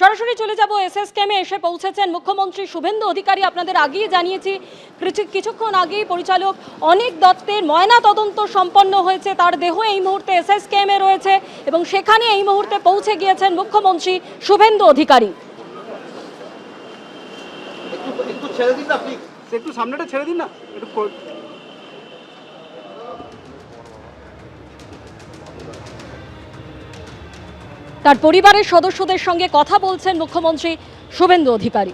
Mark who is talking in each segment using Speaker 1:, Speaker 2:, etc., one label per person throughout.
Speaker 1: সরাসরি চলে যাব এসএস ক্যাম্পে এসে পৌঁছেছেন মুখ্যমন্ত্রী শুভেন্দু অধিকারী। আপনাদের আগেই জানিয়েছি, কিছুক্ষণ আগেই পরিচালক অনিক দত্তের ময়না তদন্ত সম্পন্ন হয়েছে। তার দেহ এই মুহূর্তে এসএস ক্যাম্পে রয়েছে এবং সেখানে এই মুহূর্তে পৌঁছে গিয়েছেন মুখ্যমন্ত্রী শুভেন্দু অধিকারী।
Speaker 2: একটু ছেড়ে দিন না প্লিজ, একটু সামনেটা ছেড়ে দিন না একটু।
Speaker 1: তার পরিবারের সদস্যদের সঙ্গে কথা বলছেন মুখ্যমন্ত্রী শুভেন্দু অধিকারী।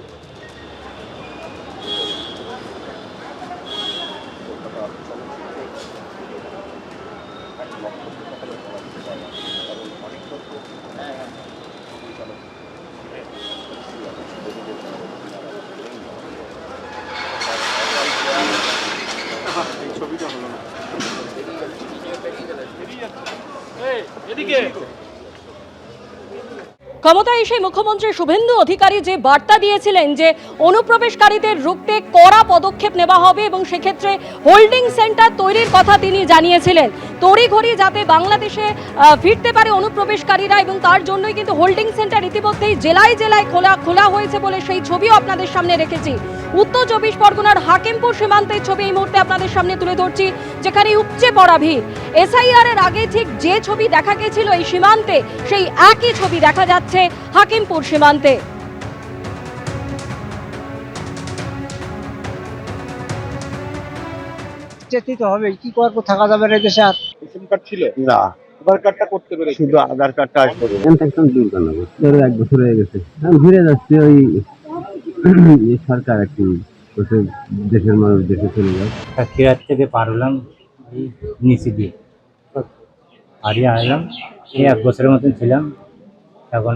Speaker 2: ছবিটা হলো না, এদিকে
Speaker 1: ক্ষমতায় এসে মুখ্যমন্ত্রী শুভেন্দু অধিকারী যে বার্তা দিয়েছিলেন যে অনুপ্রবেশকারীদের রুখতে কড়া পদক্ষেপ নেওয়া হবে এবং সেক্ষেত্রে হোল্ডিং সেন্টার তৈরির কথা তিনি জানিয়েছিলেন। তড়িঘড়ি যাতে বাংলাদেশে ফিরতে পারে অনুপ্রবেশকারীরা এবং তার জন্যই কিন্তু হোল্ডিং সেন্টার ইতিমধ্যেই জেলায় জেলায় খোলা হয়েছে বলে সেই ছবিও আপনাদের সামনে রেখেছি। উত্তর 24 পরগনার হাকিমপুর সীমান্তের ছবি এই মুহূর্তে আপনাদের সামনে তুলে ধরছি, যেখানে উপচে পড়া ভিড়। এসআইআর এর আগে ঠিক যে ছবি দেখা গেছিল এই সীমান্তে, সেই একই ছবি দেখা যাচ্ছে হাকিমপুর সীমান্তে।
Speaker 3: যেতেই তো হবে, কি করবো, থাকা যাবে না দেশে আর।
Speaker 2: রেশন কার্ড ছিল
Speaker 4: না,
Speaker 2: আধার কার্ডটা করতে পেরেছি,
Speaker 4: শুধু আধার কার্ডটা আসবে।
Speaker 5: ইনফেকশন দূর কেন ধরো 1 বছর হয়ে গেছে, আমি ঘুরে যাচ্ছি। ওই এই সরকার একটু বলছে দেশের মানুষ দেশে চলে যায়।
Speaker 6: খেয়ার থেকে পার হলাম এই নিচে দিয়ে হারিয়ে আনলাম। এই 1 বছরের মতন ছিলাম, এখন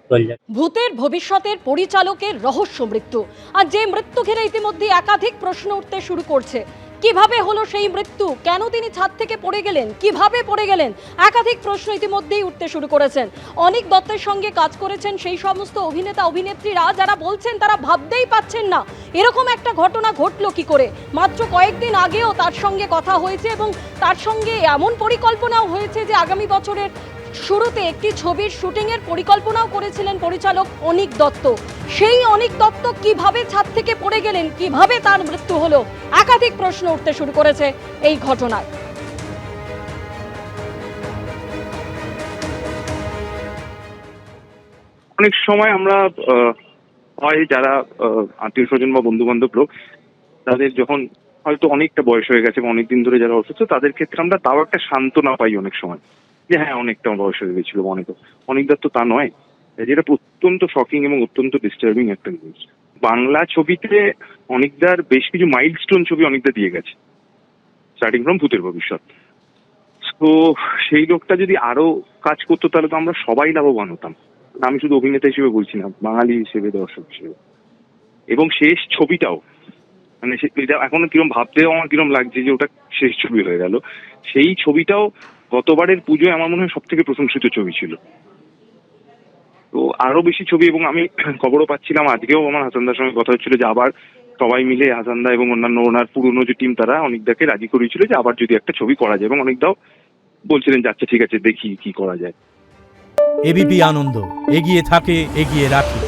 Speaker 6: চলে যাচ্ছে।
Speaker 1: ভূতের ভবিষ্যতের পরিচালকের রহস্য মৃত্যু, আর যে মৃত্যু ঘিরে ইতিমধ্যে একাধিক প্রশ্ন উঠতে শুরু করছে। কিভাবে হলো সেই মৃত্যু, কেন তিনি ছাদ থেকে পড়ে গেলেন, কিভাবে পড়ে গেলেন, একাধিক প্রশ্ন ইতিমধ্যেই উঠতে শুরু করেছেন। অনিক দত্তের সঙ্গে কাজ করেছেন সেই সমস্ত অভিনেতা অভিনেত্রীরা যারা বলছেন তারা ভাবতেই পাচ্ছেন না এরকম একটা ঘটনা ঘটলো কি করে। মাত্র কয়েকদিন আগেও তার সঙ্গে কথা হয়েছে এবং তার সঙ্গে এমন পরিকল্পনাও হয়েছে যে আগামী বছরের শুরুতে একটি ছবির শুটিংয়ের পরিকল্পনাও করেছিলেন পরিচালক অনিক দত্ত। সেই অনিক দত্ত কিভাবে ছাদ থেকে পড়ে গেলেন, কিভাবে তার মৃত্যু হলো, একাধিক প্রশ্ন উঠতে শুরু করেছে এই ঘটনায়।
Speaker 7: অনেক সময় আমরা হয় যারা আত্মীয় স্বজন বা বন্ধু বান্ধব লোক, তাদের যখন হয়তো অনেকটা বয়স হয়ে গেছে বা অনেকদিন ধরে যারা অসুস্থ, তাদের ক্ষেত্রে আমরা তাও একটা সান্ত্বনা পাই অনেক সময় যে হ্যাঁ অনেকটা বয়স হয়ে গেছিল। অনেক দত্ত তা নয়, যেটা অত্যন্ত শকিং এবং অত্যন্ত ডিস্টার্বিং একটা নিউজ। বাংলা ছবিতে অনেকদার বেশ কিছু মাইলস্টোন ছবি অনেকদা দিয়ে গেছে, স্টার্টিং ফ্রম ভূতের ভবিষ্যৎ। তো সেই লোকটা যদি আরো কাজ করতো তাহলে তো আমরা সবাই লাভবান হতাম। আমি শুধু অভিনেতা হিসেবে বলছি না, বাঙালি হিসেবে, দর্শক হিসেবে। এবং শেষ ছবিটাও মানে এটা এখনো কিরম ভাবতেও আমার কিরম লাগছে যে ওটা শেষ ছবি হয়ে গেল। সেই ছবিটাও গতবারের পুজোয় আমার মনে হয় সবথেকে প্রশংসিত ছবি ছিল। তো আরো বেশি ছবি, এবং আমি খবরও পাচ্ছিলাম আজকেও আমার হাসানদার সঙ্গে কথা হচ্ছিল যে আবার সবাই মিলে হাসানদা এবং অন্যান্য ওনার পুরনো যে টিম তারা অনেকদাকে রাজি করিয়েছিল যে আবার যদি একটা ছবি করা যায়, এবং অনেকদাও বলছিলেন যে আচ্ছা ঠিক আছে দেখি কি করা যায়।
Speaker 8: এবিপি আনন্দ এগিয়ে থাকে, এগিয়ে রাখে।